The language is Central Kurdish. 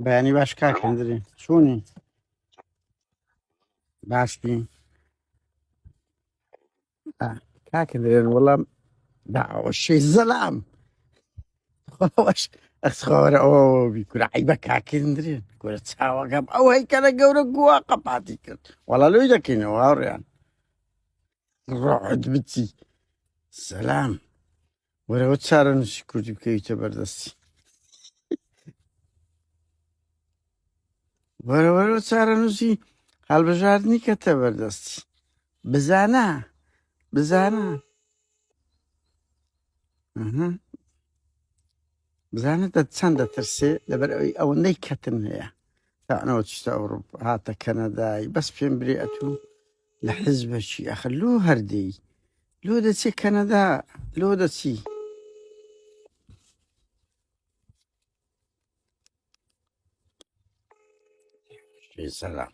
بەیانی باش کاکەندرێ چوونی باشبی کاکەندرێن وەڵام داوەشەی زەلام خۆش ئەسخۆرە ئەوە بیکورعی بە کاکەندرێن گورە چاوەکەم ئەو هەیکەرە گەورە گووا قەپاتی کرد وەڵا لۆی دەکەینەوە هاوڕێیان ڕۆحت بچی سەلام وەرەوە چارە نووسی کوردی بکەویتە بەردەستی وەرەوەرەوە چارە نووسی هەڵبژاردننی کەتە بەردەستی بزانە بزانە بزانێتە چەند دەترسێ لەبەر ئەوەی ئەوەندەی کەتن هەیە تاانەوە چشتە ئەوروپا هاتە کەنەدای بەس پێم برێ ئەتوو لە حزبەکی ئەخ لۆ هەردەی لۆ دەچێ کەنەدا لۆ دەچی سەلام